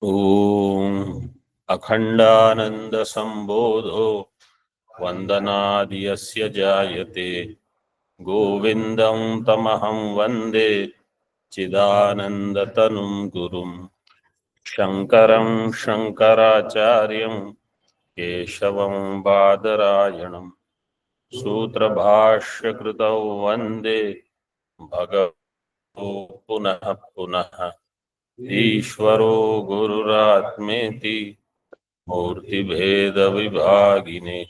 ॐ अखण्डानन्दसम्बोधो वन्दनाद् यस्य जायते गोविन्दं तमहं वन्दे चिदानन्दतनुं गुरुं शङ्करं शङ्कराचार्यं केशवं बादरायणं सूत्रभाष्यकृतौ वन्दे भगवतो पुनः पुनः ईश्वरो गुरुरात्मेति मूर्तिभेदविभागिने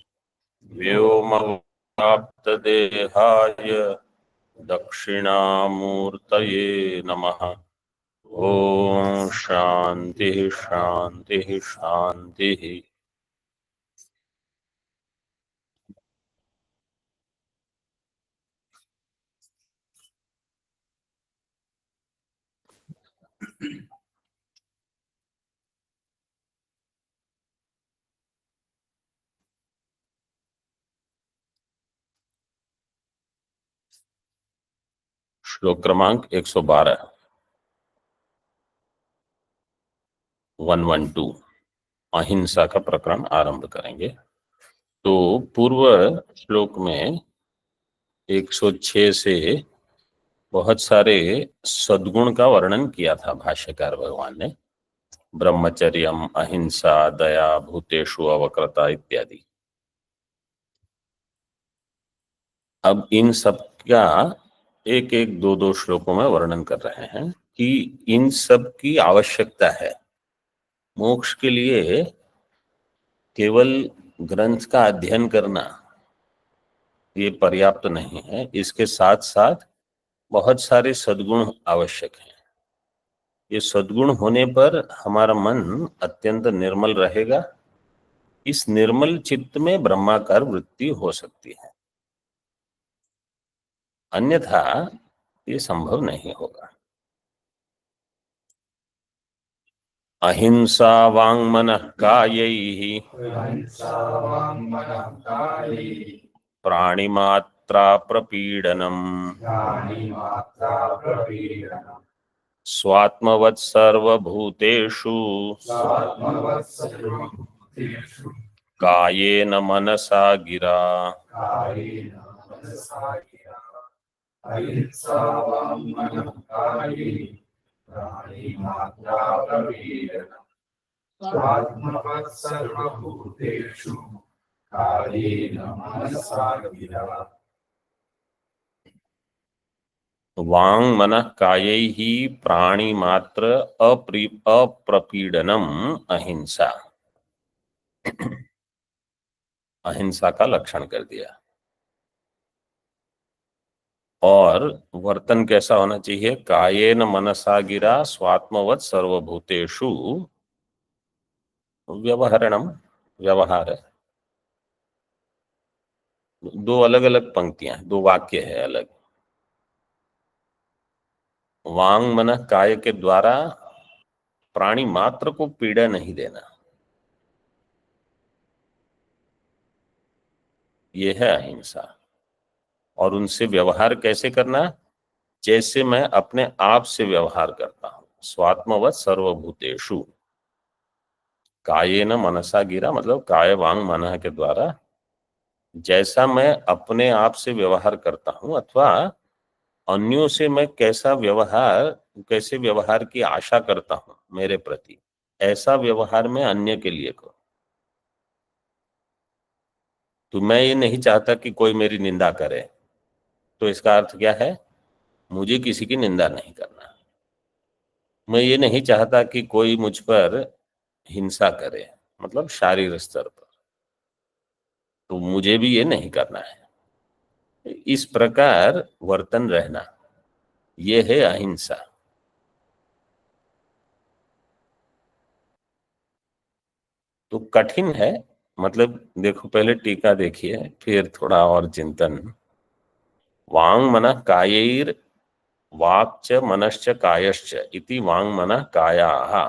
व्योमव्याप्तदेहाय दक्षिणामूर्तये नमः। ओम शांति शांति शांति। श्लोक क्रमांक 112 112 अहिंसा का प्रकरण आरंभ करेंगे। तो पूर्व श्लोक में 106 से बहुत सारे सद्गुण का वर्णन किया था भाष्यकार भगवान ने, ब्रह्मचर्यम, अहिंसा, दया, भूतेषु अवक्रता इत्यादि। अब इन सब का एक एक दो दो श्लोकों में वर्णन कर रहे हैं कि इन सब की आवश्यकता है। मोक्ष के लिए केवल ग्रंथ का अध्ययन करना ये पर्याप्त नहीं है, इसके साथ साथ बहुत सारे सद्गुण आवश्यक हैं। ये सद्गुण होने पर हमारा मन अत्यंत निर्मल रहेगा। इस निर्मल चित्त में ब्रह्माकार वृत्ति हो सकती है, अन्यथा ये संभव नहीं होगा। अहिंसा वाङ्मनः कायैः प्राणिमात्रा प्रपीडनम् स्वात्मवत् सर्वभूतेषु कायेन मनसा गिरा। वांग मनः कायैः प्राणी मात्र अप्रपीडनम अहिंसा, अहिंसा का लक्षण कर दिया। और वर्तन कैसा होना चाहिए? कायेन मनसा गिरा स्वात्मवत् सर्वभूतेषु व्यवहरणम, व्यवहार है। दो अलग अलग पंक्तियां, दो वाक्य है अलग। वांग मन काय के द्वारा प्राणी मात्र को पीड़ा नहीं देना, यह है अहिंसा। और उनसे व्यवहार कैसे करना? जैसे मैं अपने आप से व्यवहार करता हूं। स्वात्मवत् सर्वभूतेषु, कायेन मनसा गिरा मतलब काय वांग मन के द्वारा जैसा मैं अपने आप से व्यवहार करता हूं अथवा अन्यों से मैं कैसे व्यवहार की आशा करता हूं मेरे प्रति, ऐसा व्यवहार मैं अन्य के लिए करूं। तो मैं ये नहीं चाहता कि कोई मेरी निंदा करे, तो इसका अर्थ क्या है? मुझे किसी की निंदा नहीं करना। मैं ये नहीं चाहता कि कोई मुझ पर हिंसा करे, मतलब शारीरिक स्तर पर, तो मुझे भी ये नहीं करना है। इस प्रकार वर्तन रहना, ये है अहिंसा। तो कठिन है, मतलब देखो पहले टीका देखिए फिर थोड़ा और चिंतन। वांग मनः कायैर वाक्च मनश्च कायश्च इति वांग मनः कायाः।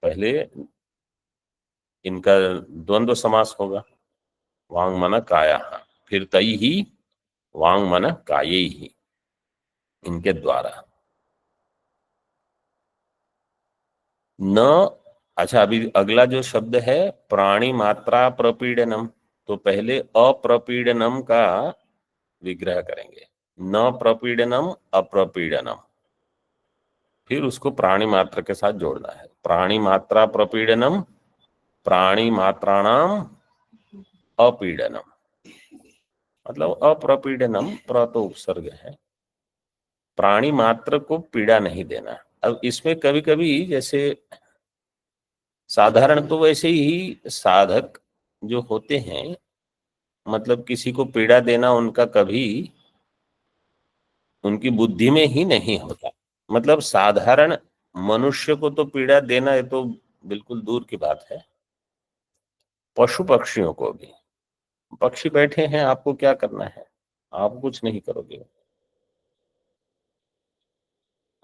पहले इनका द्वंद्व समास होगा, वांग मनः कायाः, फिर तैहि वांग मनः कायैहि, इनके द्वारा। न, अच्छा अभी अगला जो शब्द है प्राणी मात्रा प्रपीडनम, तो पहले अप्रपीडनम का विग्रह करेंगे। न प्रपीडनम अप्रपीडनम, फिर उसको प्राणी मात्र के साथ जोड़ना है। प्राणी मात्रा प्रपीडनम, प्राणी मात्राणाम अपीडनम, मतलब अप्रपीडनम, प्र तो उपसर्ग है, प्राणी मात्र को पीड़ा नहीं देना। अब इसमें कभी कभी जैसे साधारण तो वैसे ही साधक जो होते हैं, मतलब किसी को पीड़ा देना उनका कभी उनकी बुद्धि में ही नहीं होता। मतलब साधारण मनुष्य को तो पीड़ा देना ये तो बिल्कुल दूर की बात है, पशु पक्षियों को भी। पक्षी बैठे हैं, आपको क्या करना है? आप कुछ नहीं करोगे।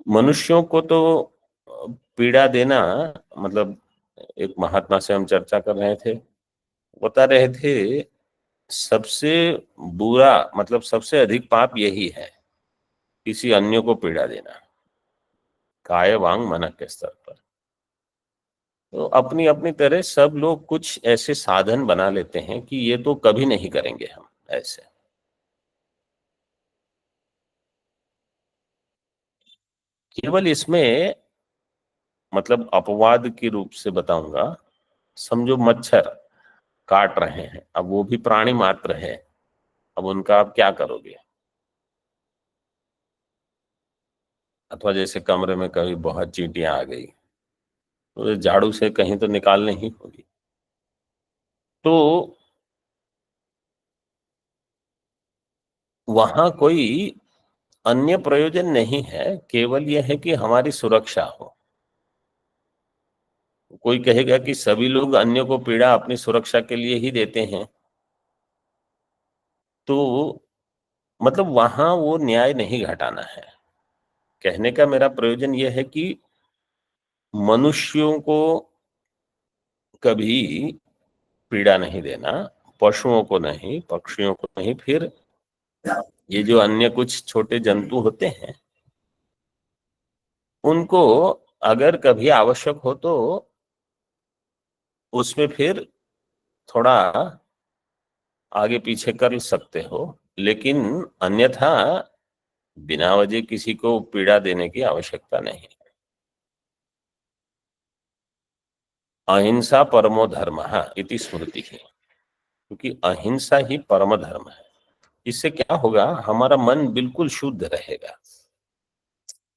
मनुष्यों को तो पीड़ा देना, मतलब एक महात्मा से हम चर्चा कर रहे थे, बता रहे थे सबसे बुरा, मतलब सबसे अधिक पाप यही है, किसी अन्य को पीड़ा देना, काय वांग मन के स्तर पर। तो अपनी अपनी तरह सब लोग कुछ ऐसे साधन बना लेते हैं कि ये तो कभी नहीं करेंगे हम ऐसे। केवल इसमें मतलब अपवाद के रूप से बताऊंगा, समझो मच्छर काट रहे हैं, अब वो भी प्राणी मात्र है, अब उनका आप क्या करोगे? अथवा जैसे कमरे में कभी बहुत चींटियां आ गई, तो झाड़ू से कहीं तो निकालनी ही होगी। तो वहां कोई अन्य प्रयोजन नहीं है, केवल यह है कि हमारी सुरक्षा हो। कोई कहेगा कि सभी लोग अन्य को पीड़ा अपनी सुरक्षा के लिए ही देते हैं, तो मतलब वहां वो न्याय नहीं घटाना है। कहने का मेरा प्रयोजन यह है कि मनुष्यों को कभी पीड़ा नहीं देना, पशुओं को नहीं, पक्षियों को नहीं, फिर ये जो अन्य कुछ छोटे जंतु होते हैं उनको अगर कभी आवश्यक हो तो उसमें फिर थोड़ा आगे पीछे कर सकते हो, लेकिन अन्यथा बिना वजह किसी को पीड़ा देने की आवश्यकता नहीं। अहिंसा परमो धर्म इति स्मृति है, क्योंकि अहिंसा ही परम धर्म है। इससे क्या होगा, हमारा मन बिल्कुल शुद्ध रहेगा।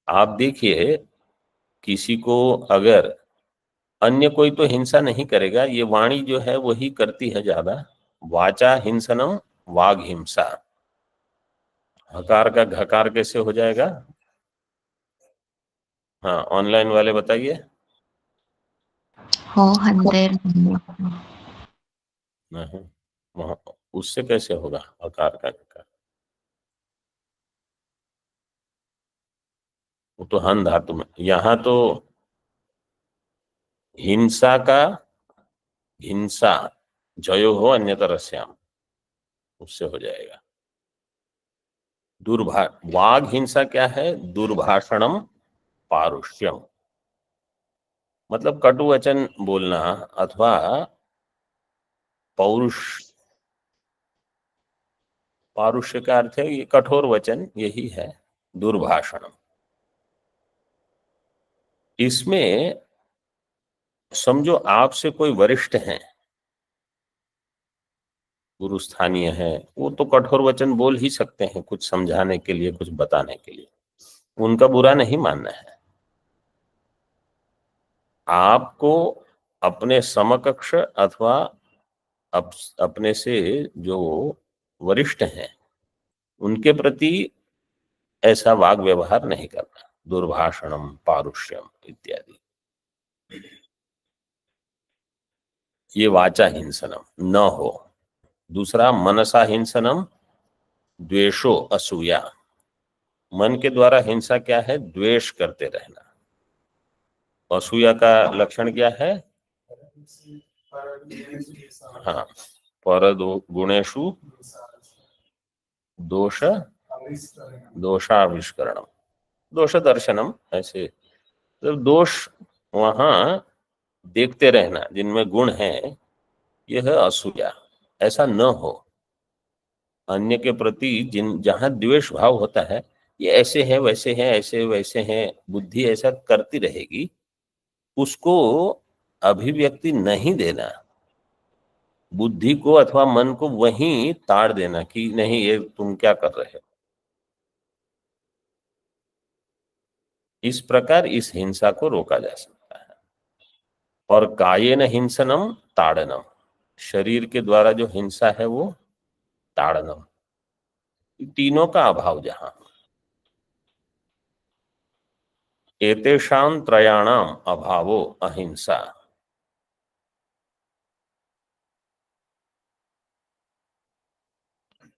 आप देखिए, किसी को अगर अन्य कोई तो हिंसा नहीं करेगा, ये वाणी जो है वही करती है ज्यादा। वाचा हिंसनम वाग हिंसा, हकार का घकार कैसे हो जाएगा? हाँ, ऑनलाइन वाले बताइए। हो हंते। नहीं, वहां उससे कैसे होगा हकार का घकार? वो तो हन धातु में, यहाँ तो हिंसा का हिंसा जयो हो अन्यतरस्याम, उससे हो जाएगा। दुर्भा वाग हिंसा क्या है? दुर्भाषणम पारुष्यम, मतलब कटु वचन बोलना, अथवा पौरुष, पारुष्य का अर्थ है ये कठोर वचन, यही है दुर्भाषणम। इसमें समझो आपसे कोई वरिष्ठ है, गुरु स्थानीय है, वो तो कठोर वचन बोल ही सकते हैं कुछ समझाने के लिए, कुछ बताने के लिए, उनका बुरा नहीं मानना है। आपको अपने समकक्ष अथवा अपने से जो वरिष्ठ हैं उनके प्रति ऐसा वाग व्यवहार नहीं करना, दुर्भाषणम पारुष्यम इत्यादि। ये वाचा हिंसनम न हो। दूसरा मनसा हिंसनम द्वेषो असूया, मन के द्वारा हिंसा क्या है? द्वेष करते रहना। असूया का लक्षण क्या है? हाँ, पर गुणेशु दोष दोषाविष्करणम, दोष दर्शनम, ऐसे तो दोष वहां देखते रहना, जिनमें गुण है यह है असूया, ऐसा न हो। अन्य के प्रति जहां द्वेष भाव होता है, ये ऐसे हैं वैसे हैं ऐसे वैसे हैं, बुद्धि ऐसा करती रहेगी, उसको अभिव्यक्ति नहीं देना, बुद्धि को अथवा मन को वहीं ताड़ देना कि नहीं ये तुम क्या कर रहे हो। इस प्रकार इस हिंसा को रोका जा सकता है। और कायेन हिंसनम ताड़नम, शरीर के द्वारा जो हिंसा है वो ताड़नम, तीनों का अभाव जहां। एतेषां त्रयाणाम अभावो अहिंसा।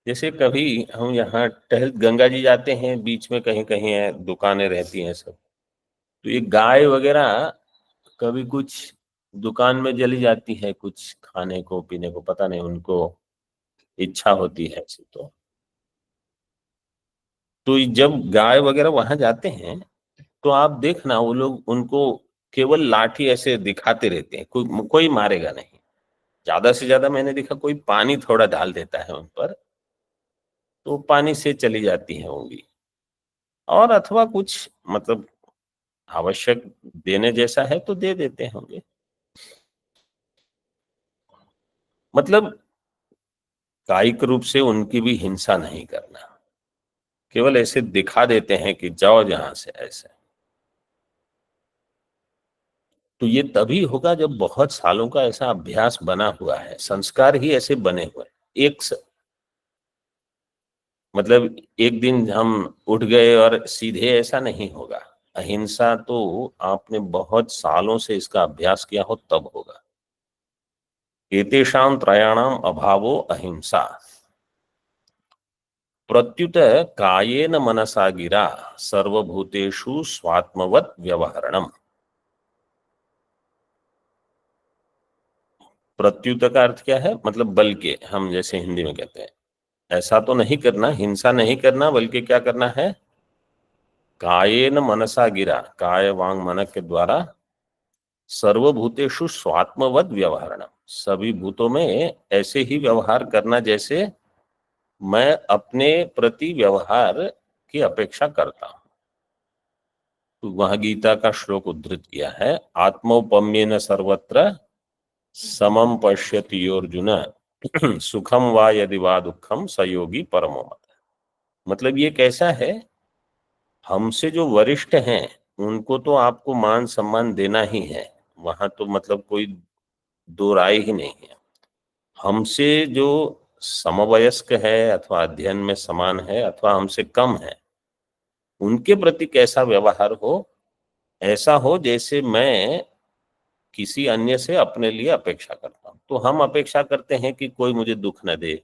जैसे कभी हम यहाँ टहल गंगा जी जाते हैं, बीच में कहीं कहीं है दुकानें रहती हैं सब, तो ये गाय वगैरह कभी कुछ दुकान में चली जाती है, कुछ खाने को पीने को, पता नहीं उनको इच्छा होती है ऐसी। तो जब गाय वगैरह वहां जाते हैं तो आप देखना वो लोग उनको केवल लाठी ऐसे दिखाते रहते हैं, कोई कोई मारेगा नहीं। ज्यादा से ज्यादा मैंने देखा कोई पानी थोड़ा डाल देता है उन पर, तो पानी से चली जाती है होंगी। और अथवा कुछ मतलब आवश्यक देने जैसा है तो दे देते होंगे। मतलब कायिक रूप से उनकी भी हिंसा नहीं करना, केवल ऐसे दिखा देते हैं कि जाओ जहां से ऐसे। तो ये तभी होगा जब बहुत सालों का ऐसा अभ्यास बना हुआ है, संस्कार ही ऐसे बने हुए हैं। मतलब एक दिन हम उठ गए और सीधे, ऐसा नहीं होगा। अहिंसा तो आपने बहुत सालों से इसका अभ्यास किया हो तब होगा। एतेषां त्रयाणाम अभावो अहिंसा। प्रत्युत कायेन मनसा गिरा सर्वभूतेषु स्वात्मवत् व्यवहरणम। प्रत्युत का अर्थ क्या है? मतलब बल के, हम जैसे हिंदी में कहते हैं, ऐसा तो नहीं करना, हिंसा नहीं करना, बल्कि क्या करना है? कायेन मनसा गिरा, काय वांग मन के द्वारा सर्वभूतेषु स्वात्मवद व्यवहारण, सभी भूतों में ऐसे ही व्यवहार करना जैसे मैं अपने प्रति व्यवहार की अपेक्षा करता हूं। तो वह गीता का श्लोक उद्धृत किया है, आत्मौपम्येन सर्वत्र समम पश्यति अर्जुन सुखम वा यदि वा दुखम सयोगी परमो मत। मतलब ये कैसा है, हमसे जो वरिष्ठ हैं उनको तो आपको मान सम्मान देना ही है, वहां तो मतलब कोई दो राय ही नहीं है। हमसे जो समवयस्क है अथवा अध्ययन में समान है अथवा हमसे कम है, उनके प्रति कैसा व्यवहार हो, ऐसा हो जैसे मैं किसी अन्य से अपने लिए अपेक्षा करता हूं। तो हम अपेक्षा करते हैं कि कोई मुझे दुख न दे,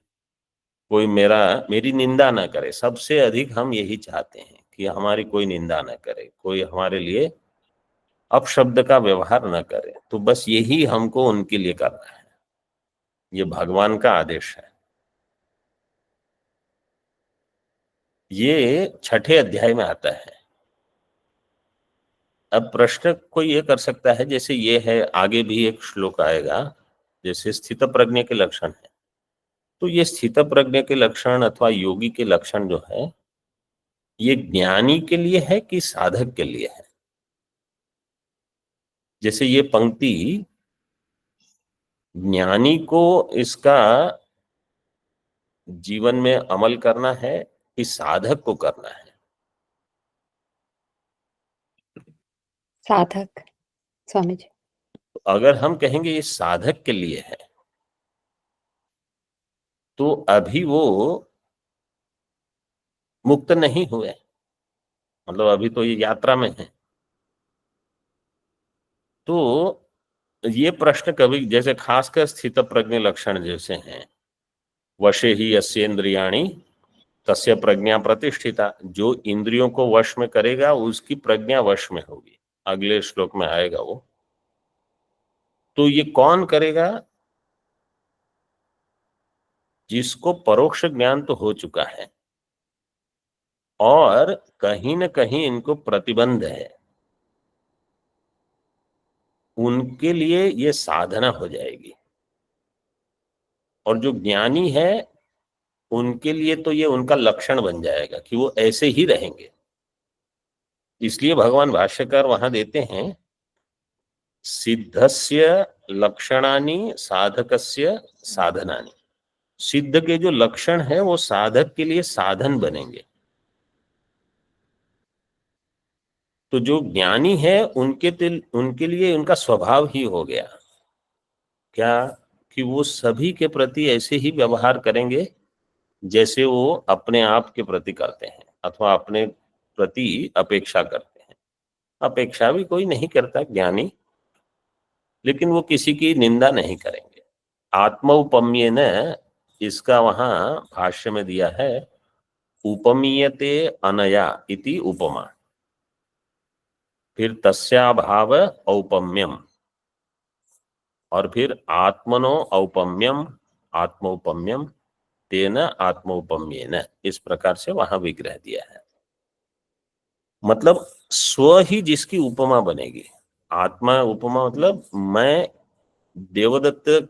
कोई मेरी निंदा ना करे। सबसे अधिक हम यही चाहते हैं कि हमारी कोई निंदा ना करे, कोई हमारे लिए अपशब्द का व्यवहार न करे। तो बस यही हमको उनके लिए करना है, ये भगवान का आदेश है। ये छठे अध्याय में आता है। अब प्रश्न कोई ये कर सकता है, जैसे ये है, आगे भी एक श्लोक आएगा, जैसे स्थित प्रज्ञ के लक्षण है, तो ये स्थित प्रज्ञ के लक्षण अथवा योगी के लक्षण जो है, ये ज्ञानी के लिए है कि साधक के लिए है? जैसे ये पंक्ति, ज्ञानी को इसका जीवन में अमल करना है कि साधक को करना है? साधक स्वामी जी। तो अगर हम कहेंगे ये साधक के लिए है, तो अभी वो मुक्त नहीं हुए, मतलब अभी तो ये यात्रा में है। तो ये प्रश्न कभी, जैसे खासकर स्थित प्रज्ञ लक्षण जैसे हैं, वशे ही यस्येन्द्रियाणि तस्य प्रज्ञा प्रतिष्ठिता, जो इंद्रियों को वश में करेगा उसकी प्रज्ञा वश में होगी, अगले श्लोक में आएगा वो। तो ये कौन करेगा? जिसको परोक्ष ज्ञान तो हो चुका है और कहीं न कहीं इनको प्रतिबंध है। उनके लिए ये साधना हो जाएगी, और जो ज्ञानी है उनके लिए तो ये उनका लक्षण बन जाएगा कि वो ऐसे ही रहेंगे। इसलिए भगवान भाष्यकार वहां देते हैं, सिद्धस्य लक्षणानि साधकस्य साधनानि। सिद्ध के जो लक्षण है वो साधक के लिए साधन बनेंगे। तो जो ज्ञानी है उनके लिए उनका स्वभाव ही हो गया क्या, कि वो सभी के प्रति ऐसे ही व्यवहार करेंगे जैसे वो अपने आप के प्रति करते हैं, अथवा अपने प्रति अपेक्षा करते हैं। अपेक्षा भी कोई नहीं करता ज्ञानी, लेकिन वो किसी की निंदा नहीं करेंगे। आत्मौपम्य ने इसका वहां भाष्य में दिया है, उपमीयते अनया इति उपमा, फिर तस्याभाव औपम्यम, और फिर आत्मनो औपम्यम आत्मौपम्यम तेन आत्मौपम्येन, इस प्रकार से वहां विग्रह दिया है। मतलब स्व ही जिसकी उपमा बनेगी। आत्मा उपमा मतलब मैं देवदत्त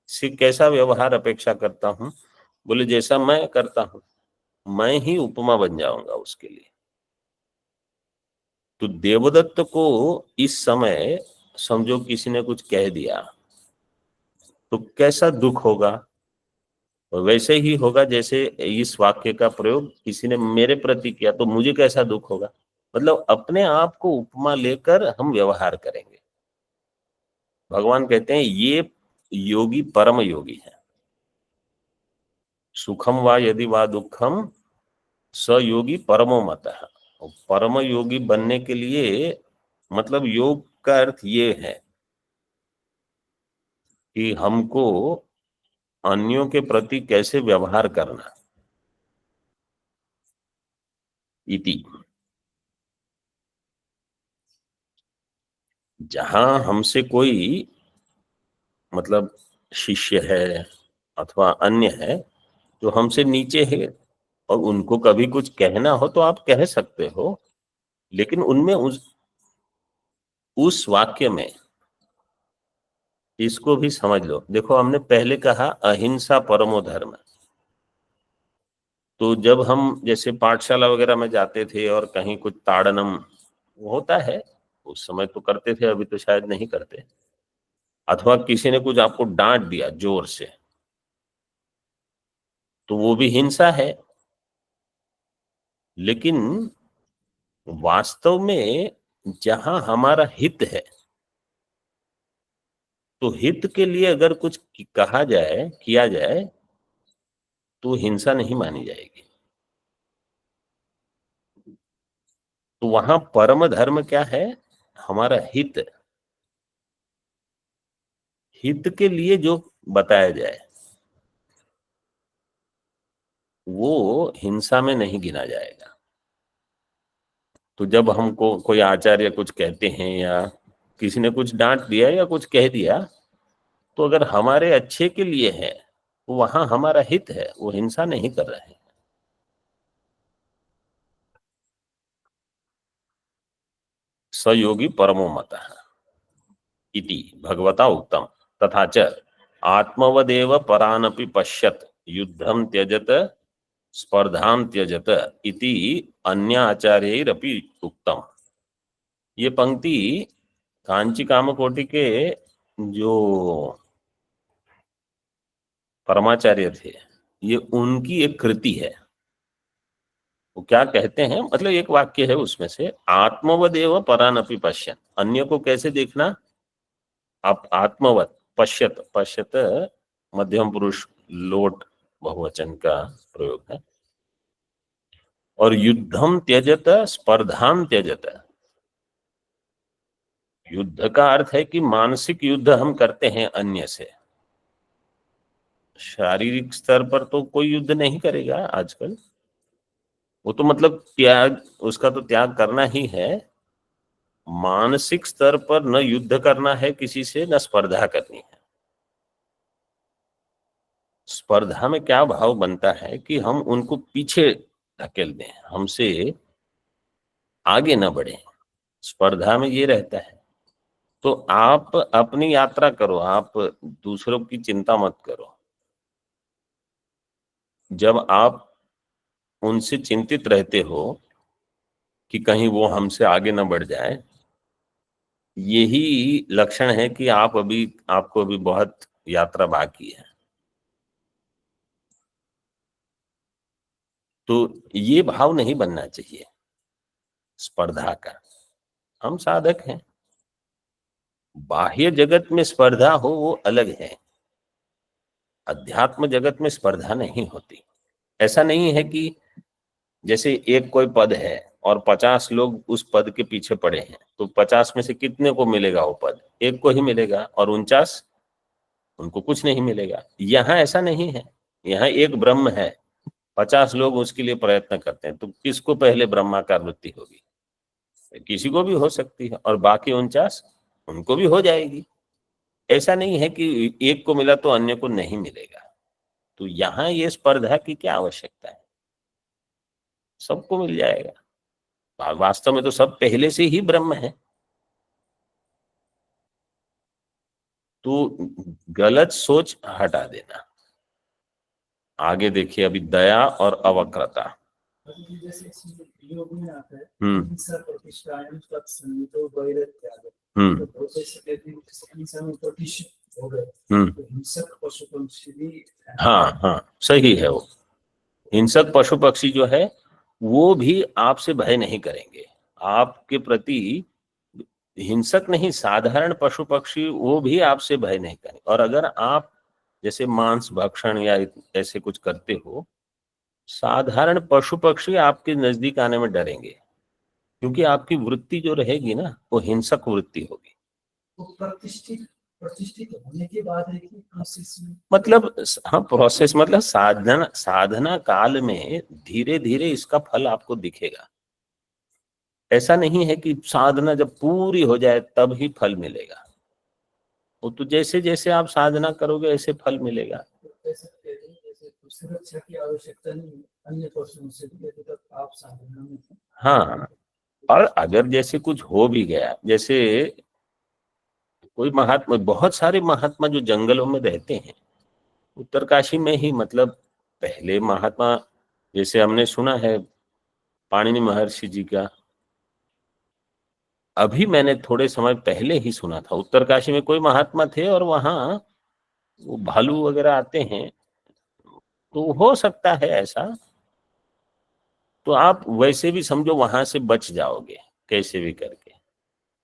से कैसा व्यवहार अपेक्षा करता हूं, बोले जैसा मैं करता हूं, मैं ही उपमा बन जाऊंगा उसके लिए। तो देवदत्त को इस समय समझो किसी ने कुछ कह दिया तो कैसा दुख होगा, वैसे ही होगा जैसे इस वाक्य का प्रयोग किसी ने मेरे प्रति किया तो मुझे कैसा दुख होगा। मतलब अपने आप को उपमा लेकर हम व्यवहार करेंगे। भगवान कहते हैं ये योगी परम योगी है। सुखम वा यदि वा दुखम स योगी परमो मतः। परम योगी बनने के लिए मतलब योग का अर्थ ये है कि हमको अन्यों के प्रति कैसे व्यवहार करना, इति। जहां हमसे कोई मतलब शिष्य है अथवा अन्य है जो हमसे नीचे है, और उनको कभी कुछ कहना हो तो आप कह सकते हो, लेकिन उनमें उस वाक्य में इसको भी समझ लो। देखो हमने पहले कहा अहिंसा परमो धर्म। तो जब हम जैसे पाठशाला वगैरह में जाते थे और कहीं कुछ ताड़नम होता है, उस समय तो करते थे, अभी तो शायद नहीं करते, अथवा किसी ने कुछ आपको डांट दिया जोर से, तो वो भी हिंसा है। लेकिन वास्तव में जहां हमारा हित है, तो हित के लिए अगर कुछ कहा जाए किया जाए तो हिंसा नहीं मानी जाएगी। तो वहां परम धर्म क्या है, हमारा हित, हित के लिए जो बताया जाए वो हिंसा में नहीं गिना जाएगा। तो जब हमको कोई आचार्य कुछ कहते हैं या किसी ने कुछ डांट दिया या कुछ कह दिया, तो अगर हमारे अच्छे के लिए है तो वहां हमारा हित है, वो हिंसा नहीं कर रहे हैं। सयोगी परमो मतः इति भगवता उक्तम। तथा च आत्मवदेव परानपि पश्यत युद्धम त्यजत स्पर्धाम त्यजत इति अन्य आचार्यैरपि उक्तम। ये पंक्ति कांची कामकोटि के जो परमाचार्य थे, ये उनकी एक कृति है। वो क्या कहते हैं, मतलब एक वाक्य है उसमें से, आत्मवदेव परानपि पश्यत, अन्य को कैसे देखना, आप आत्मवत, पश्यत, पश्यत मध्यम पुरुष लोट बहुवचन का प्रयोग है, और युद्धम त्यजत स्पर्धाम त्यजत। युद्ध का अर्थ है कि मानसिक युद्ध हम करते हैं अन्य से। शारीरिक स्तर पर तो कोई युद्ध नहीं करेगा आजकल, वो तो मतलब त्याग, उसका तो त्याग करना ही है। मानसिक स्तर पर न युद्ध करना है किसी से, न स्पर्धा करनी है। स्पर्धा में क्या भाव बनता है कि हम उनको पीछे धकेल दें, हमसे आगे न बढ़े। स्पर्धा में ये रहता है। तो आप अपनी यात्रा करो, आप दूसरों की चिंता मत करो। जब आप उनसे चिंतित रहते हो कि कहीं वो हमसे आगे न बढ़ जाए, यही लक्षण है कि आपको अभी बहुत यात्रा बाकी है। तो ये भाव नहीं बनना चाहिए स्पर्धा का। हम साधक हैं, बाह्य जगत में स्पर्धा हो वो अलग है, अध्यात्म जगत में स्पर्धा नहीं होती। ऐसा नहीं है कि जैसे एक कोई पद है और 50 लोग उस पद के पीछे पड़े हैं, तो 50 में से कितने को मिलेगा वो पद? एक को ही मिलेगा, और 49 उनको कुछ नहीं मिलेगा। यहाँ ऐसा नहीं है, यहाँ एक ब्रह्म है, 50 लोग उसके लिए प्रयत्न करते हैं, तो किसको पहले ब्रह्माकार वृत्ति होगी? किसी को भी हो सकती है, और बाकी 49 उनको भी हो जाएगी। ऐसा नहीं है कि एक को मिला तो अन्य को नहीं मिलेगा। तो यहाँ ये स्पर्धा की क्या आवश्यकता है? सबको मिल जाएगा। वास्तव में तो सब पहले से ही ब्रह्म है। तो गलत सोच हटा देना। आगे देखिए, अभी दया और अवक्रता। जैसे योग में आता है हम्म हिंसा प्रतिष्ठा तो वैराग्य हम्म तो जैसे कहते हैं कि हिंसा में प्रतिष्ठित हो गए तो हिंसक पशु पक्षी भी हाँ हाँ, सही है। वो हिंसक पशु पक्षी जो है वो भी आपसे भय नहीं करेंगे, आपके प्रति हिंसक नहीं, साधारण पशु पक्षी वो भी आपसे भय नहीं करेंगे। और अगर आप जैसे मांस भक्षण या ऐसे कुछ करते हो, साधारण पशु पक्षी आपके नजदीक आने में डरेंगे, क्योंकि आपकी वृत्ति जो रहेगी ना वो हिंसक वृत्ति होगी। तो प्रतिष्ठित प्रतिष्ठित होने के बाद है कि प्रोसेस में मतलब हाँ, प्रोसेस मतलब साधना काल में धीरे धीरे इसका फल आपको दिखेगा। ऐसा नहीं है कि साधना जब पूरी हो जाए तब ही फल मिलेगा। वो तो जैसे जैसे आप साधना करोगे ऐसे फल मिलेगा। ऐसा कहते हैं जैसे सुरक्षा की आवश्यकता नहीं अन्य पशुओं से भी यदि तक आप साधना में हाँ, और अगर जैसे कुछ हो भी गया, जैसे कोई महात्मा, बहुत सारे महात्मा जो जंगलों में रहते हैं, उत्तरकाशी में ही, मतलब पहले महात्मा, जैसे हमने सुना है पाणिनि महर्षि जी का, अभी मैंने थोड़े समय पहले ही सुना था, उत्तरकाशी में कोई महात्मा थे और वहां वो भालू वगैरह आते हैं, तो हो सकता है ऐसा। तो आप वैसे भी समझो वहां से बच जाओगे कैसे भी करके,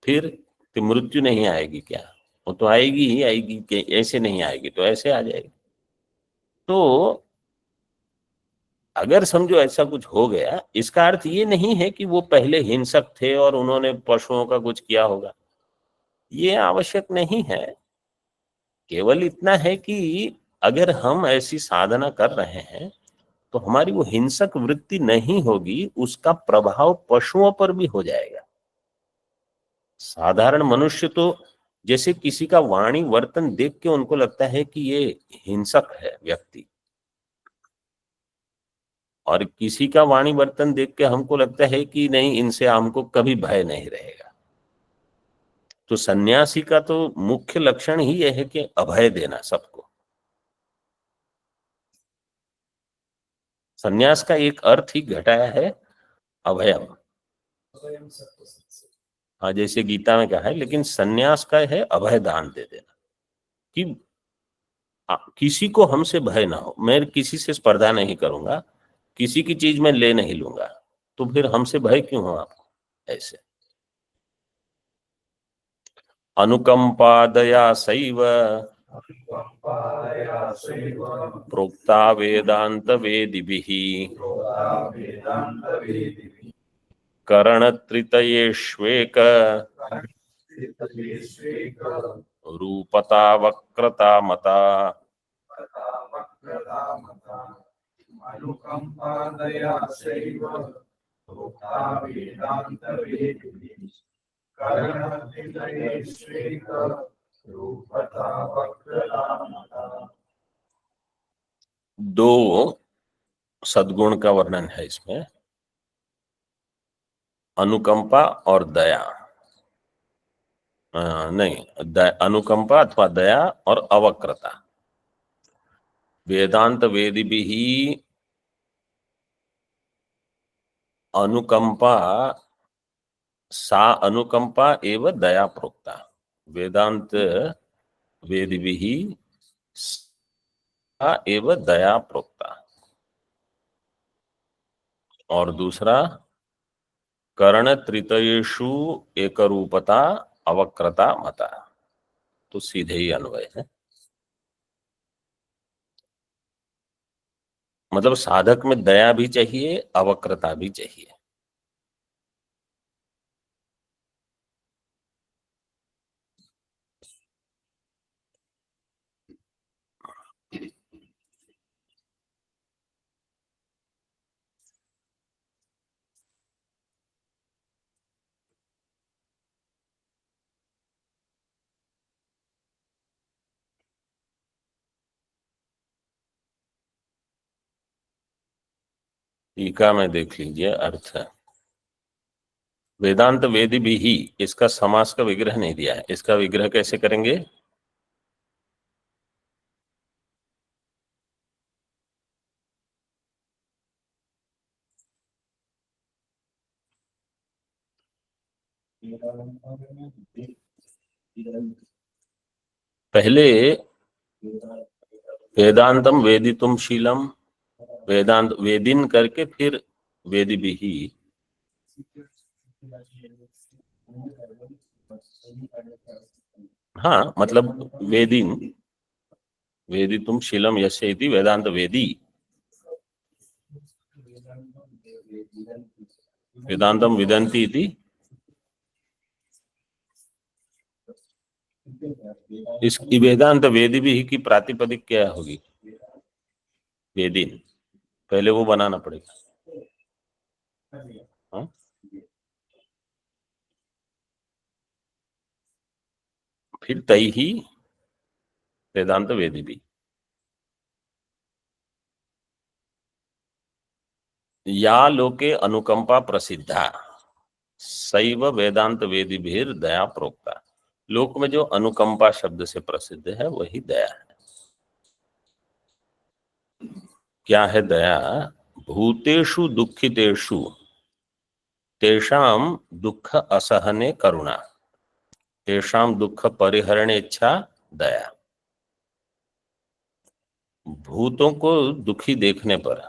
फिर तो मृत्यु नहीं आएगी क्या? वो तो आएगी ही आएगी, कि ऐसे नहीं आएगी तो ऐसे आ जाएगी। तो अगर समझो ऐसा कुछ हो गया, इसका अर्थ ये नहीं है कि वो पहले हिंसक थे और उन्होंने पशुओं का कुछ किया होगा, ये आवश्यक नहीं है। केवल इतना है कि अगर हम ऐसी साधना कर रहे हैं तो हमारी वो हिंसक वृत्ति नहीं होगी, उसका प्रभाव पशुओं पर भी हो जाएगा। साधारण मनुष्य तो जैसे किसी का वाणी वर्तन देख के उनको लगता है कि ये हिंसक है व्यक्ति, और किसी का वाणी वर्तन देख के हमको लगता है कि नहीं, इनसे हमको कभी भय नहीं रहेगा। तो सन्यासी का तो मुख्य लक्षण ही यह है कि अभय देना सबको। सन्यास का एक अर्थ ही घटाया है अभयम। स्वयं सबको सबसे हाँ, जैसे गीता में कहा है, लेकिन सन्यास का है अभय दान दे देना, कि किसी को हमसे भय ना हो, मैं किसी से स्पर्धा नहीं करूंगा, किसी की चीज मैं ले नहीं लूंगा, तो फिर हमसे भय क्यों हो आपको? ऐसे अनुकंपा दया सैव प्रोक्ता वेदांत वेदिभिः करणत्रितयेष्वेक रूपता वक्रता मता। दो सद्गुण का वर्णन है इसमें, अनुकंपा और दया। नहीं, अनुकंपा अथवा दया और अवक्रता। वेदांत वेदिभिः अनुकंपा सा अनुकंपा एव दया प्रोक्ता। वेदांत वेदिभिः सा एव दया प्रोक्ता। और दूसरा, कर्ण त्रितयेषु एकरूपता अवक्रता मता। तो सीधे ही अन्वय है। मतलब साधक में दया भी चाहिए, अवक्रता भी चाहिए। टीका में देख लीजिए अर्थ है। वेदांत वेदी भी ही, इसका समास का विग्रह नहीं दिया है। इसका विग्रह कैसे करेंगे? पहले वेदांतम वेदितुम शीलम, वेदांत वेदिन करके फिर वेदी भी ही। हाँ, मतलब वेदिन वेदितुम शीलम यस्य इति वेदांत वेदी, वेदांतम विदन्ति इति। इस वेदांत वेदी भी की प्रातिपदिक क्या होगी? वेदिन। पहले वो बनाना पड़ेगा। हाँ? फिर तई ही वेदांत वेदी भी। या लोके अनुकंपा प्रसिद्धा सैव वेदांत वेदी भी दया प्रोक्ता। लोक में जो अनुकंपा शब्द से प्रसिद्ध है वही दया है। क्या है दया? भूतेषु दुखितेषु तेषां दुख असहने करुणा, तेषां दुख परिहरणे इच्छा दया। भूतों को दुखी देखने पर,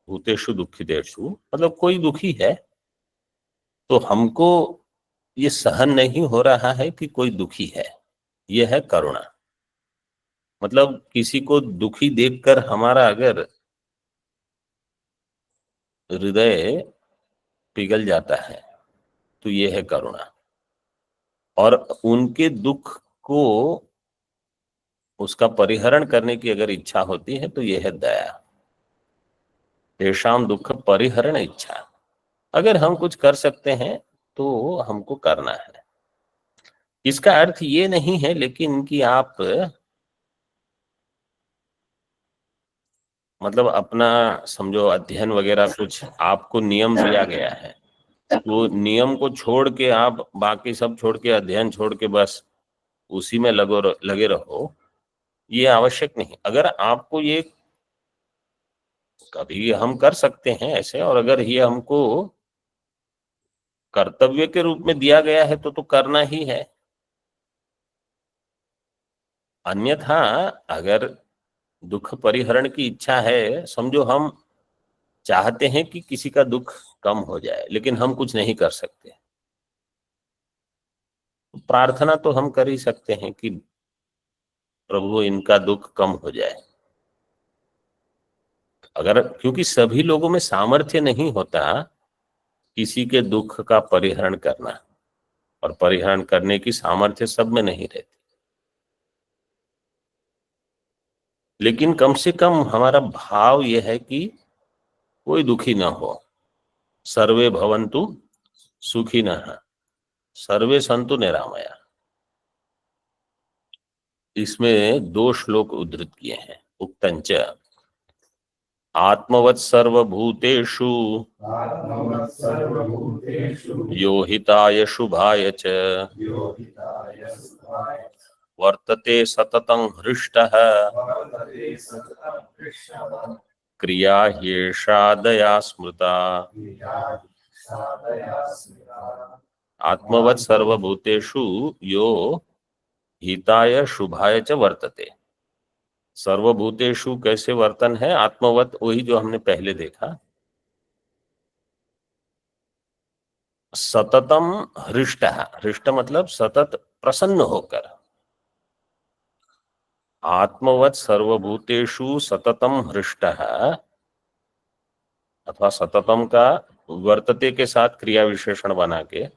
भूतेषु दुखितेषु मतलब कोई दुखी है तो हमको ये सहन नहीं हो रहा है कि कोई दुखी है, यह है करुणा। मतलब किसी को दुखी देखकर हमारा अगर हृदय पिघल जाता है तो यह है करुणा। और उनके दुख को, उसका परिहरण करने की अगर इच्छा होती है तो यह है दया। तेषां दुख परिहरण इच्छा। अगर हम कुछ कर सकते हैं तो हमको करना है। इसका अर्थ ये नहीं है लेकिन कि आप मतलब अपना समझो अध्ययन वगैरह कुछ आपको नियम दिया गया है, तो नियम को छोड़ के आप बाकी सब छोड़ के, अध्ययन छोड़ के बस उसी में लगे रहो, ये आवश्यक नहीं। अगर आपको ये कभी हम कर सकते हैं ऐसे, और अगर ये हमको कर्तव्य के रूप में दिया गया है तो करना ही है। अन्यथा अगर दुख परिहरण की इच्छा है, समझो हम चाहते हैं कि किसी का दुख कम हो जाए लेकिन हम कुछ नहीं कर सकते, प्रार्थना तो हम कर ही सकते हैं कि प्रभु इनका दुख कम हो जाए। अगर क्योंकि सभी लोगों में सामर्थ्य नहीं होता किसी के दुख का परिहरण करना, और परिहरण करने की सामर्थ्य सब में नहीं रहती, लेकिन कम से कम हमारा भाव यह है कि कोई दुखी ना हो। सर्वे भवन्तु सुखिनः सर्वे सन्तु निरामया। इसमें 2 श्लोक उद्धृत किए हैं। उक्तंच आत्मवत् सर्वभूतेषु यो हिताय शुभाय च वर्तते सततं हृष्टः क्रिया ह्येषा दया स्मृता आत्मवत् सर्वभूतेषु यो हिताय शुभाय च वर्तते। सर्वभूतेषु कैसे वर्तन है? आत्मवत, वही जो हमने पहले देखा। सततम हृष्ट, हृष्ट मतलब सतत प्रसन्न होकर। आत्मवत सर्वभूतेषु सततम हृष्ट अथवा सततम का वर्तते के साथ क्रिया विशेषण बना के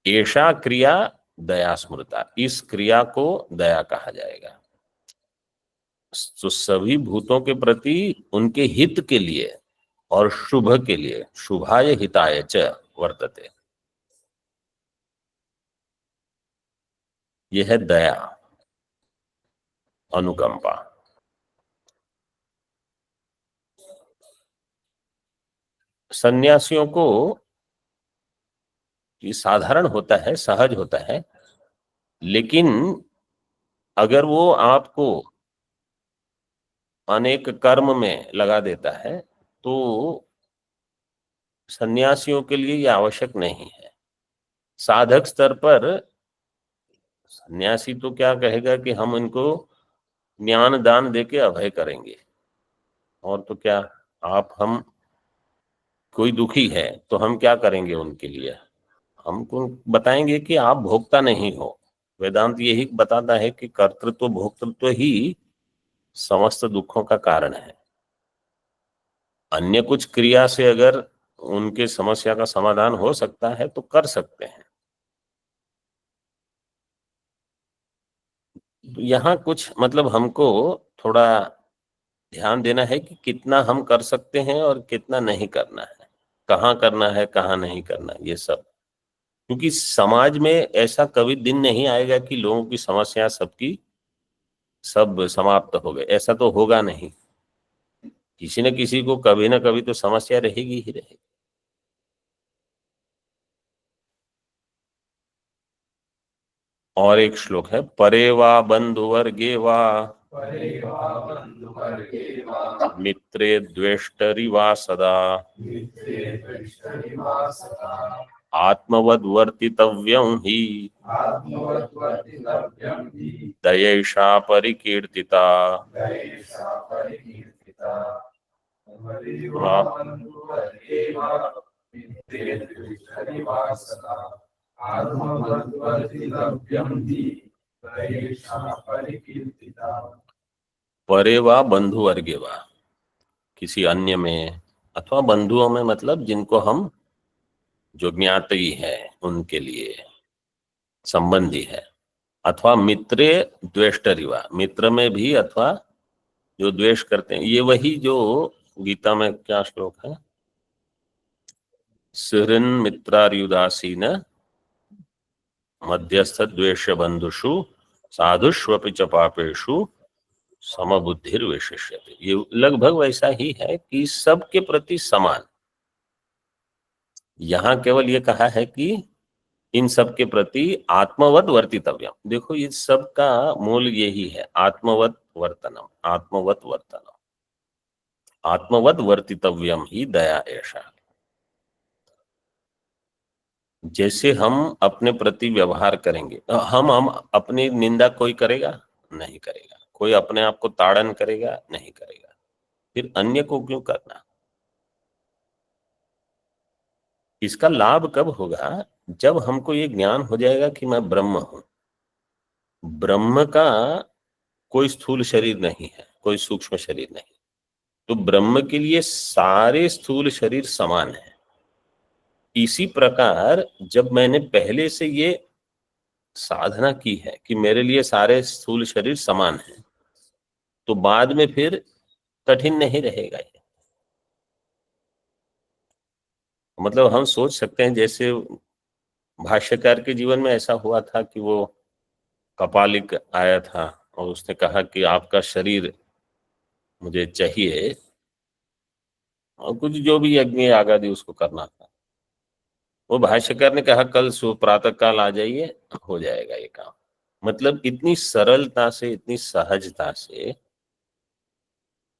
ऐसा क्रिया दया स्मृता, इस क्रिया को दया कहा जाएगा। तो सभी भूतों के प्रति उनके हित के लिए और शुभ के लिए, शुभाय हिताय च वर्तते, यह है दया, अनुकंपा। सन्यासियों को ये साधारण होता है, सहज होता है, लेकिन अगर वो आपको अनेक कर्म में लगा देता है तो सन्यासियों के लिए ये आवश्यक नहीं है। साधक स्तर पर सन्यासी तो क्या कहेगा कि हम इनको ज्ञान दान देके अभय करेंगे, और तो क्या, आप हम कोई दुखी है तो हम क्या करेंगे उनके लिए? हमको बताएंगे कि आप भोक्ता नहीं हो। वेदांत यही बताता है कि कर्तृत्व भोक्तृत्व ही समस्त दुखों का कारण है। अन्य कुछ क्रिया से अगर उनके समस्या का समाधान हो सकता है तो कर सकते हैं। यहाँ कुछ मतलब हमको थोड़ा ध्यान देना है कि कितना हम कर सकते हैं और कितना नहीं करना है, कहाँ करना है कहाँ नहीं करना, ये सब। क्योंकि समाज में ऐसा कभी दिन नहीं आएगा कि लोगों की समस्या सबकी सब समाप्त हो गए, ऐसा तो होगा नहीं। किसी न किसी को कभी ना कभी तो समस्या रहेगी ही रहेगी। और एक श्लोक है, परे वा बंधुवर्गे वा मित्रे द्वेष्टरि वा सदा आत्मवद् वर्तितव्यं हि दयैषा परिकीर्तिता। परे वा बंधु वर्गे वा, किसी अन्य में अथवा बंधुओं में, मतलब जिनको हम जो ज्ञाति है उनके लिए संबंधी है, अथवा मित्रे द्वेष्टरिवा, मित्र में भी अथवा जो द्वेष करते हैं। ये वही जो गीता में क्या श्लोक है, सुहृन् मित्रार्युदासीन मध्यस्थ द्वेष बंधुषु साधुष्वपि च पापेषु समबुद्धिर्विशिष्यते। ये लगभग वैसा ही है कि सबके प्रति समान। यहाँ केवल ये कहा है कि इन सब के प्रति आत्मवत वर्तितव्यम। देखो ये सब का मूल यही है, आत्मवत वर्तनम, आत्मवत वर्तनम, आत्मवत वर्तितव्यम ही दया ऐसा। जैसे हम अपने प्रति व्यवहार करेंगे, हम अपनी निंदा कोई करेगा? नहीं करेगा। कोई अपने आप को ताड़न करेगा? नहीं करेगा। फिर अन्य को क्यों करना? इसका लाभ कब होगा? जब हमको ये ज्ञान हो जाएगा कि मैं ब्रह्म हूं। ब्रह्म का कोई स्थूल शरीर नहीं है, कोई सूक्ष्म शरीर नहीं। तो ब्रह्म के लिए सारे स्थूल शरीर समान है। इसी प्रकार जब मैंने पहले से ये साधना की है कि मेरे लिए सारे स्थूल शरीर समान है, तो बाद में फिर कठिन नहीं रहेगा ये। मतलब हम सोच सकते हैं, जैसे भाष्यकार के जीवन में ऐसा हुआ था कि वो कपालिक आया था और उसने कहा कि आपका शरीर मुझे चाहिए, और कुछ जो भी यज्ञ आगादि उसको करना था। वो भाष्यकार ने कहा कल प्रातः काल आ जाइए, हो जाएगा ये काम। मतलब इतनी सरलता से, इतनी सहजता से।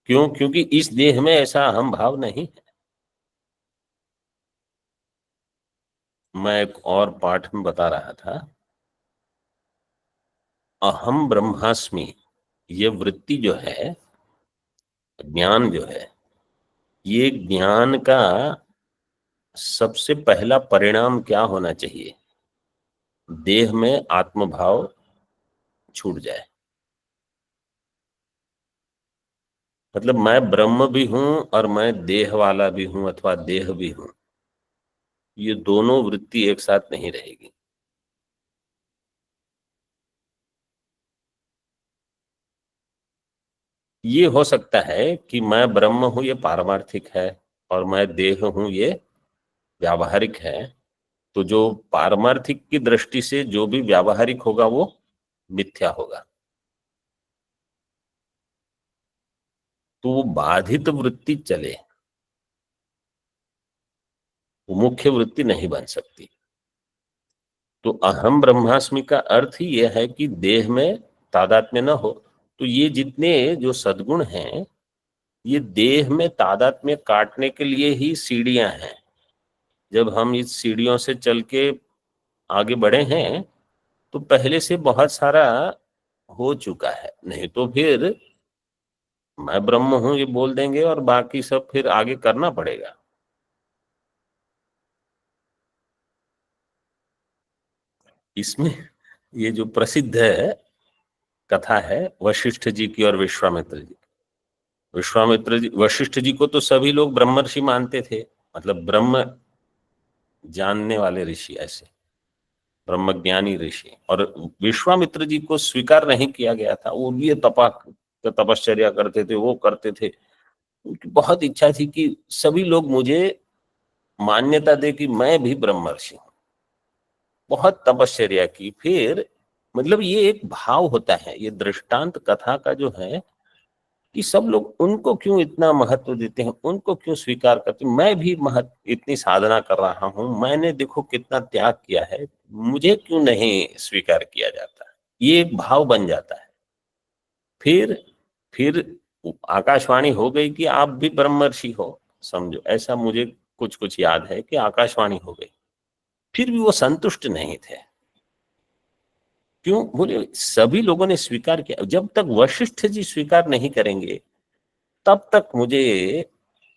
क्यों? क्योंकि इस देह में ऐसा अहम भाव नहीं है। मैं एक और पाठ में बता रहा था, अहम ब्रह्मास्मि, ये वृत्ति जो है, ज्ञान जो है, ये ज्ञान का सबसे पहला परिणाम क्या होना चाहिए? देह में आत्मभाव छूट जाए। मतलब मैं ब्रह्म भी हूं और मैं देह वाला भी हूं अथवा देह भी हूं, ये दोनों वृत्ति एक साथ नहीं रहेगी। ये हो सकता है कि मैं ब्रह्म हूं, ये पारमार्थिक है, और मैं देह हूं, ये व्यावहारिक है। तो जो पारमार्थिक की दृष्टि से जो भी व्यावहारिक होगा वो मिथ्या होगा। तो वो बाधित वृत्ति चले, वो मुख्य वृत्ति नहीं बन सकती। तो अहम ब्रह्मास्मि का अर्थ ही यह है कि देह में तादात्म्य न हो। तो ये जितने जो सद्गुण हैं, ये देह में तादात्म्य काटने के लिए ही सीढ़ियां हैं। जब हम इस सीढ़ियों से चल के आगे बढ़े हैं तो पहले से बहुत सारा हो चुका है, नहीं तो फिर मैं ब्रह्म हूं ये बोल देंगे और बाकी सब फिर आगे करना पड़ेगा। इसमें ये जो प्रसिद्ध है कथा है वशिष्ठ जी की और विश्वामित्र जी। विश्वामित्र जी, वशिष्ठ जी को तो सभी लोग ब्रह्मर्षि मानते थे, मतलब ब्रह्म जानने वाले ऋषि, ऐसे ब्रह्मज्ञानी ऋषि। और विश्वामित्र जी को स्वीकार नहीं किया गया था। वो ये तपश्चर्या करते थे, वो करते थे। उनकी बहुत इच्छा थी कि सभी लोग मुझे मान्यता दे कि मैं भी ब्रह्मर्षि हूं। बहुत तपश्चर्या की। फिर मतलब ये एक भाव होता है, ये दृष्टांत कथा का जो है कि सब लोग उनको क्यों इतना महत्व देते हैं, उनको क्यों स्वीकार करते हैं। मैं भी इतनी साधना कर रहा हूं, मैंने देखो कितना त्याग किया है, मुझे क्यों नहीं स्वीकार किया जाता। ये एक भाव बन जाता है। फिर आकाशवाणी हो गई कि आप भी ब्रह्मर्षि हो, समझो ऐसा। मुझे कुछ कुछ याद है कि आकाशवाणी हो गई, फिर भी वो संतुष्ट नहीं थे। क्यों? बोले सभी लोगों ने स्वीकार किया। जब तक वशिष्ठ जी स्वीकार नहीं करेंगे तब तक मुझे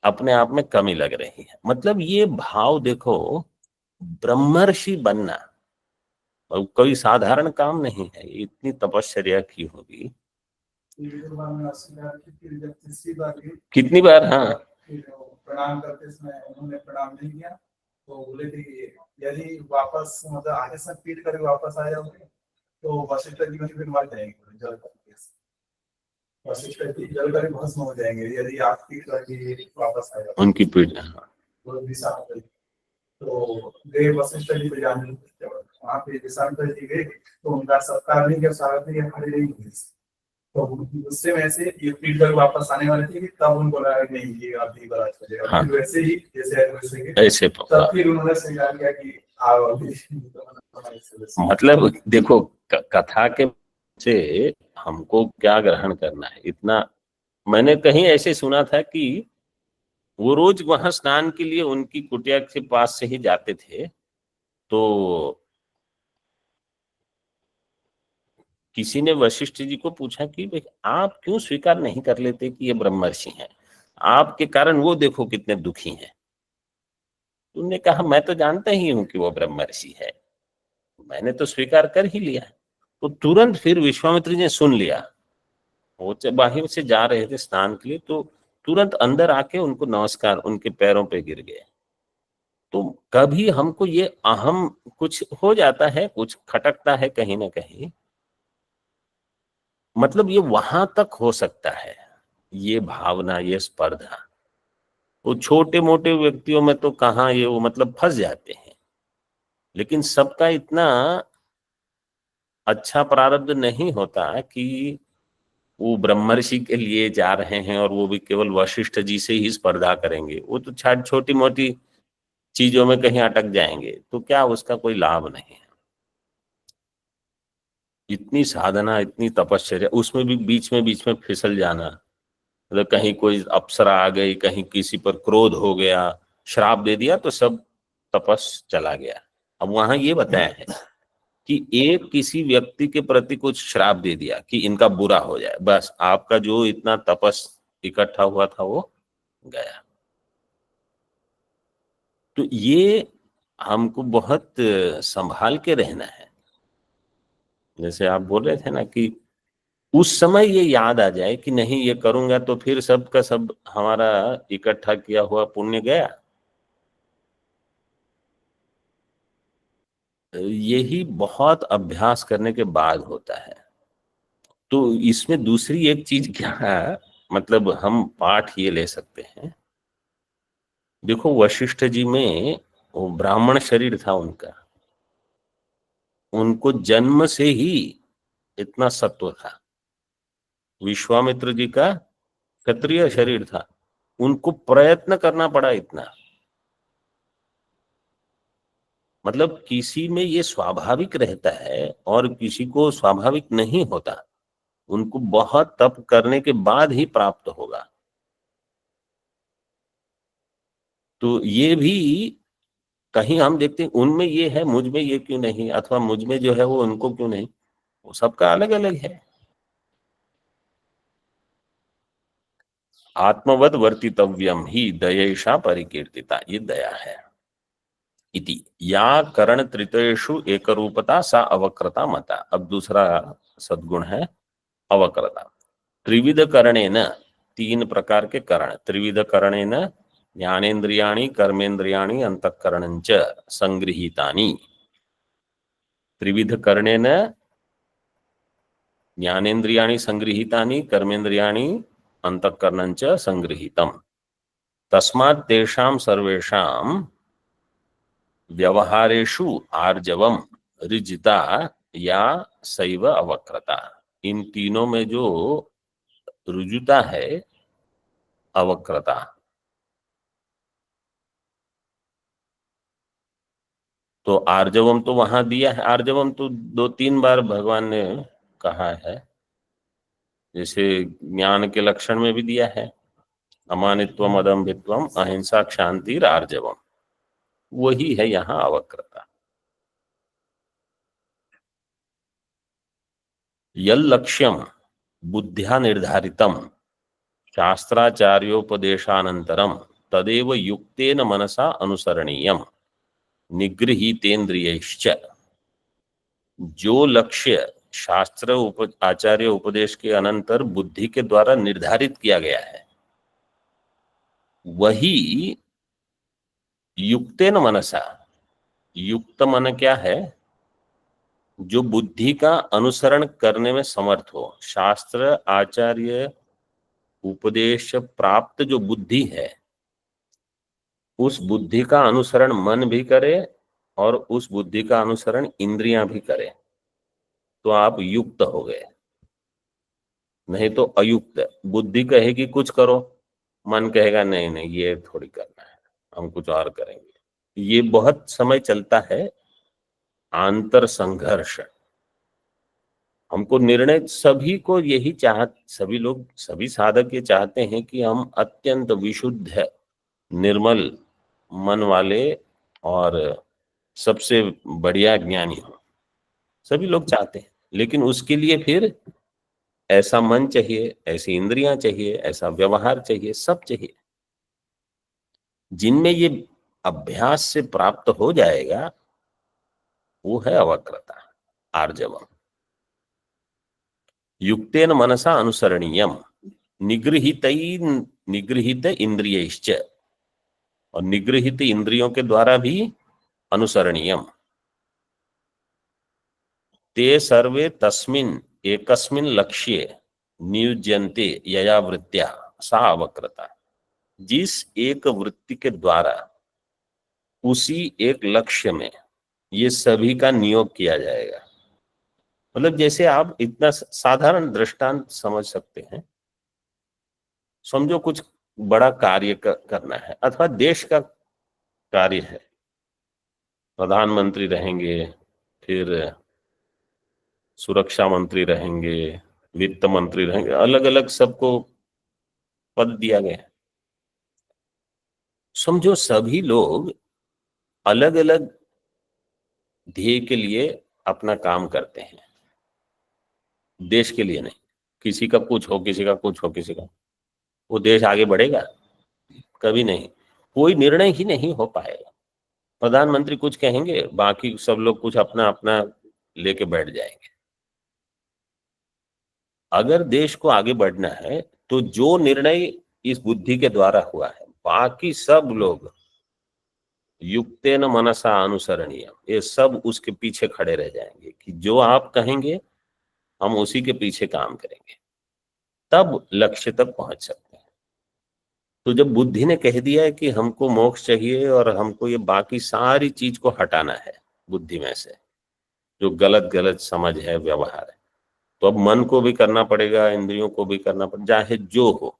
अपने आप में कमी लग रही है। मतलब ये भाव देखो, ब्रह्मर्षि बनना कोई साधारण काम नहीं है। इतनी तपश्चर्या की होगी कितनी बार। हाँ, प्रणाम करते समय उन्होंने प्रणाम नहीं किया तो बोले थे कि यदि वापस मतलब आगे से पीट कर वापस आ जाओगे तो वशिष्ठ जी फिर मर जाएंगे जल करके। वशिष्ठ जी जल कर भस्म हो जाएंगे यदि आप पीट करके वापस आ जाओ। उनकी पीठ। हाँ। तो दिशा तो गए वशिष्ठ जी पे जाने वहाँ पे दिशांतर जी गए तो उनका सत्कार नहीं किया, स्वागत नहीं किया, खड़े नहीं हुए। तो उससे वैसे ये पीट कर वापस आने वाले थे कि तब उनको लगा कि नहीं ये अभी बरात हो जाएगा। हाँ। फिर वैसे ही जैसे ऐसे तब फिर उन्होंने स्वीकार किया कि आओ अभी। मतलब देखो कथा के से हमको क्या ग्रहण करना है इतना। मैंने कहीं ऐसे सुना था कि वो रोज वहां स्नान के लिए उनकी कुटिया के पास से ही जाते थे। तो किसी ने वशिष्ठ जी को पूछा कि भाई आप क्यों स्वीकार नहीं कर लेते कि ये ब्रह्मर्षि हैं, आपके कारण वो देखो कितने दुखी हैं। तुमने कहा मैं तो जानता ही हूं कि वो ब्रह्मर्षि है, मैंने तो स्वीकार कर ही लिया। तो तुरंत फिर विश्वामित्र जी ने सुन लिया। वो बाहर से जा रहे थे स्नान के लिए, तो तुरंत अंदर आके उनको नमस्कार, उनके पैरों पे गिर गए। तो कभी हमको ये अहम कुछ हो जाता है, कुछ खटकता है कहीं ना कहीं। मतलब ये वहां तक हो सकता है, ये भावना, ये स्पर्धा। वो छोटे मोटे व्यक्तियों में तो कहाँ ये वो मतलब फंस जाते हैं। लेकिन सबका इतना अच्छा प्रारब्ध नहीं होता कि वो ब्रह्मर्षि के लिए जा रहे हैं और वो भी केवल वशिष्ठ जी से ही स्पर्धा करेंगे। वो तो छोटी मोटी चीजों में कहीं अटक जाएंगे तो क्या उसका कोई लाभ नहीं है। इतनी साधना, इतनी तपश्चर्या, उसमें भी बीच में फिसल जाना, मतलब कहीं कोई अप्सरा आ गई, कहीं किसी पर क्रोध हो गया, श्राप दे दिया तो सब तपस चला गया। अब वहां ये बताया है कि एक किसी व्यक्ति के प्रति कुछ श्राप दे दिया कि इनका बुरा हो जाए, बस आपका जो इतना तपस इकट्ठा हुआ था वो गया। तो ये हमको बहुत संभाल के रहना है। जैसे आप बोल रहे थे ना कि उस समय ये याद आ जाए कि नहीं ये करूंगा तो फिर सब का सब हमारा इकट्ठा किया हुआ पुण्य गया। यही बहुत अभ्यास करने के बाद होता है। तो इसमें दूसरी एक चीज क्या है, मतलब हम पाठ ये ले सकते हैं। देखो वशिष्ठ जी में वो ब्राह्मण शरीर था उनका, उनको जन्म से ही इतना सत्व था। विश्वामित्र जी का क्षत्रिय शरीर था, उनको प्रयत्न करना पड़ा इतना। मतलब किसी में ये स्वाभाविक रहता है और किसी को स्वाभाविक नहीं होता, उनको बहुत तप करने के बाद ही प्राप्त होगा। तो ये भी कहीं हम देखते हैं उनमें ये है, मुझ में ये क्यों नहीं, अथवा मुझ में जो है वो उनको क्यों नहीं, वो सबका अलग अलग है। आत्मवद वर्तितव्यम ही दयेशा परिकीर्तिता, ये दया है। इति या करण त्रितेषु एक रूपता सा अवक्रता मता। अब दूसरा सद्गुण है अवक्रता। त्रिविध करणेन, तीन प्रकार के करण, त्रिविध करणेन ज्ञानेन्द्रियाणि कर्मेन्द्रियाणि अंतःकरणञ्च संगृहीतानि। त्रिविध करणेन ज्ञानेन्द्रियाणि संगृहीतानि कर्मेन्द्रियाणि अंतःकरणञ्च संगृहीतम्। तस्मात् तेषां सर्वेषां व्यवहारेषु आर्जवम ऋजिता या सैव अवक्रता। इन तीनों में जो रुजुता है, अवक्रता। तो आर्जवम तो वहां दिया है, आर्जवम तो 2-3 बार भगवान ने कहा है। जैसे ज्ञान के लक्षण में भी दिया है, अमानित्वम अदम्भित्वम अहिंसा क्षांतिर आर्जवम, वही है यहाँ अवक्रता। यल लक्ष्यम बुद्ध्या निर्धारितम शास्त्राचार्योपदेशानंतरम तदेव युक्तेन मनसा अनुसरणीयम निगृहीतेन्द्रियैश्च। जो लक्ष्य शास्त्र आचार्य उपदेश के अनंतर बुद्धि के द्वारा निर्धारित किया गया है, वही युक्तेन मनसा, युक्त मन क्या है, जो बुद्धि का अनुसरण करने में समर्थ हो। शास्त्र आचार्य उपदेश प्राप्त जो बुद्धि है, उस बुद्धि का अनुसरण मन भी करे और उस बुद्धि का अनुसरण इंद्रियां भी करे, तो आप युक्त हो गए। नहीं तो अयुक्त, बुद्धि कहेगी कुछ करो, मन कहेगा नहीं नहीं ये थोड़ी करना है, हम कुछ और करेंगे। ये बहुत समय चलता है आंतर संघर्ष। हमको निर्णय, सभी को यही सभी लोग, सभी साधक ये चाहते हैं कि हम अत्यंत विशुद्ध निर्मल मन वाले और सबसे बढ़िया ज्ञानी हो, सभी लोग चाहते हैं। लेकिन उसके लिए फिर ऐसा मन चाहिए, ऐसी इंद्रियां चाहिए, ऐसा व्यवहार चाहिए, सब चाहिए। जिनमें ये अभ्यास से प्राप्त हो जाएगा वो है अवक्रता, आर्जवम। युक्तेन मनसा अनुसरणीयम निगृहीत इंद्रियैश्च, और निगृहित इंद्रियों के द्वारा भी अनुसरणीयम। ते सर्वे तस्मिन् एकस्मिन् लक्ष्ये नियुज्यन्ते यया वृत्त्या सा अवक्रता। जिस एक वृत्ति के द्वारा उसी एक लक्ष्य में ये सभी का नियोग किया जाएगा। मतलब जैसे आप इतना साधारण दृष्टांत समझ सकते हैं। समझो कुछ बड़ा कार्य करना है, अथवा देश का कार्य है। प्रधानमंत्री रहेंगे, फिर सुरक्षा मंत्री रहेंगे, वित्त मंत्री रहेंगे, अलग अलग सबको पद दिया गया है। समझो सभी लोग अलग अलग ध्येय के लिए अपना काम करते हैं, देश के लिए नहीं। किसी का कुछ हो, किसी का कुछ हो, किसी का, वो देश आगे बढ़ेगा? कभी नहीं। कोई निर्णय ही नहीं हो पाएगा। प्रधानमंत्री कुछ कहेंगे, बाकी सब लोग कुछ अपना अपना लेके बैठ जाएंगे। अगर देश को आगे बढ़ना है तो जो निर्णय इस बुद्धि के द्वारा हुआ है, बाकी सब लोग युक्तेन मनसा अनुसरणीय, ये सब उसके पीछे खड़े रह जाएंगे कि जो आप कहेंगे हम उसी के पीछे काम करेंगे, तब लक्ष्य तक पहुंच सकते हैं। तो जब बुद्धि ने कह दिया है कि हमको मोक्ष चाहिए और हमको ये बाकी सारी चीज को हटाना है बुद्धि में से, जो गलत गलत समझ है, व्यवहार है, तो अब मन को भी करना पड़ेगा, इंद्रियों को भी करना पड़ेगा, चाहे जो हो।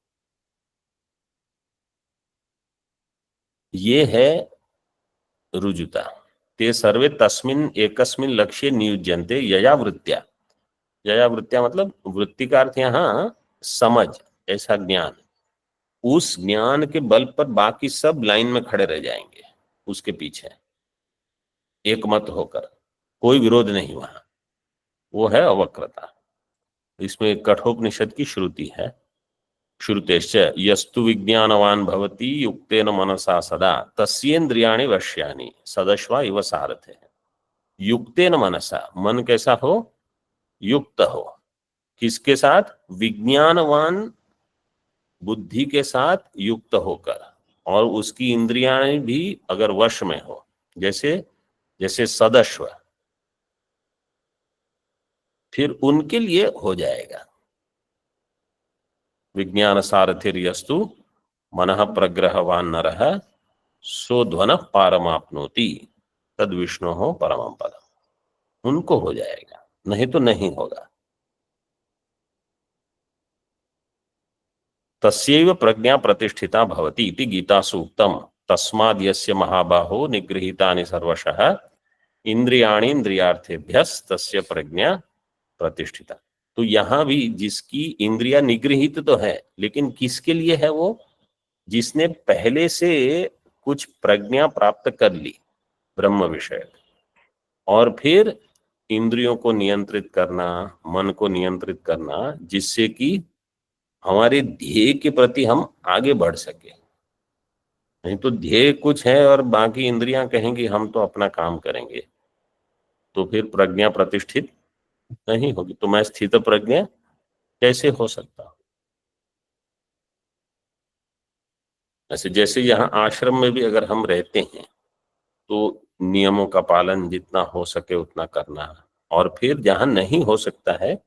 ये है रुजुता। ते सर्वे तस्मिन् एकस्मिन् लक्ष्ये नियुज्यन्ते यया वृत्त्या। यया वृत्त्या मतलब वृत्ति का अर्थ यहाँ समझ, ऐसा ज्ञान। उस ज्ञान के बल पर बाकी सब लाइन में खड़े रह जाएंगे उसके पीछे, एक मत होकर, कोई विरोध नहीं वहां। वो है अवक्रता। इसमें कठोपनिषद की श्रुति है, श्रुतेश्च यस्तु विज्ञानवान भवति युक्तेन मनसा सदा तस्येन्द्रियाणि वश्यानि सदश्वा इव सारथे। युक्तेन मनसा, मन कैसा हो? युक्त हो। किसके साथ? विज्ञानवान बुद्धि के साथ युक्त होकर, और उसकी इंद्रियां भी अगर वश में हो, जैसे जैसे सदश्व, फिर उनके लिए हो जाएगा। विज्ञान सारथिर्यस्तु मनः प्रग्रहवान नरः सो ध्वन पारमाप्नोति तद विष्णु हो परमं पदम। उनको हो जाएगा, नहीं तो नहीं होगा। तस्यैव प्रज्ञा प्रतिष्ठिता भवति इति गीतासु उक्तम्। तस्माद् यस्य महाबाहो निगृहीतानि सर्वशः इंद्रियाणि इंद्रियार्थेभ्यस्तस्य प्रज्ञा प्रतिष्ठिता। तो यहां भी जिसकी इंद्रिया निगृहित तो है, लेकिन किसके लिए है वो? जिसने पहले से कुछ प्रज्ञा प्राप्त कर ली ब्रह्म विषय, और फिर इंद्रियों को नियंत्रित करना, मन को नियंत्रित करना, जिससे कि हमारे ध्येय के प्रति हम आगे बढ़ सके। नहीं तो ध्येय कुछ है और बाकी इंद्रियां कहेंगी हम तो अपना काम करेंगे, तो फिर प्रज्ञा प्रतिष्ठित नहीं होगी। तो मैं स्थित प्रज्ञा कैसे हो सकता? ऐसे जैसे यहाँ आश्रम में भी अगर हम रहते हैं तो नियमों का पालन जितना हो सके उतना करना, और फिर जहां नहीं हो सकता है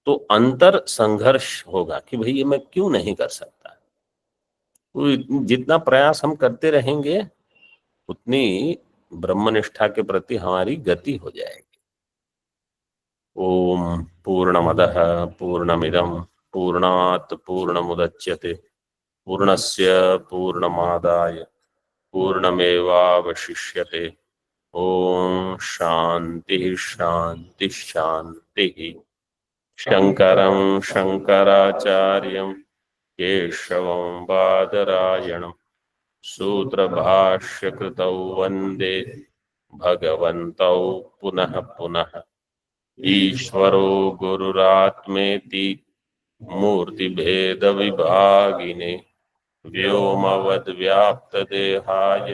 तो अंतर संघर्ष होगा कि भाई ये मैं क्यों नहीं कर सकता। तो जितना प्रयास हम करते रहेंगे उतनी ब्रह्मनिष्ठा के प्रति हमारी गति हो जाएगी। ओम पूर्णमदः पूर्णमिदं पूर्णात् पूर्णमुदच्यते पूर्णस्य पूर्णमादाय पूर्णमेवावशिष्यते। ओम शांति शांति शांति। शंकरं शंकराचार्यं केशवं बादरायणं सूत्रभाष्यकृतौ वन्दे भगवन्तौ पुनः पुनः। ईश्वरो गुरुरात्मेति मूर्तिभेदविभागिने व्योमवद्व्याप्तदेहाय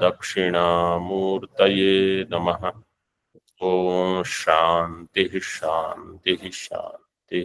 दक्षिणामूर्तये नमः। ओम शांति शांति शांति।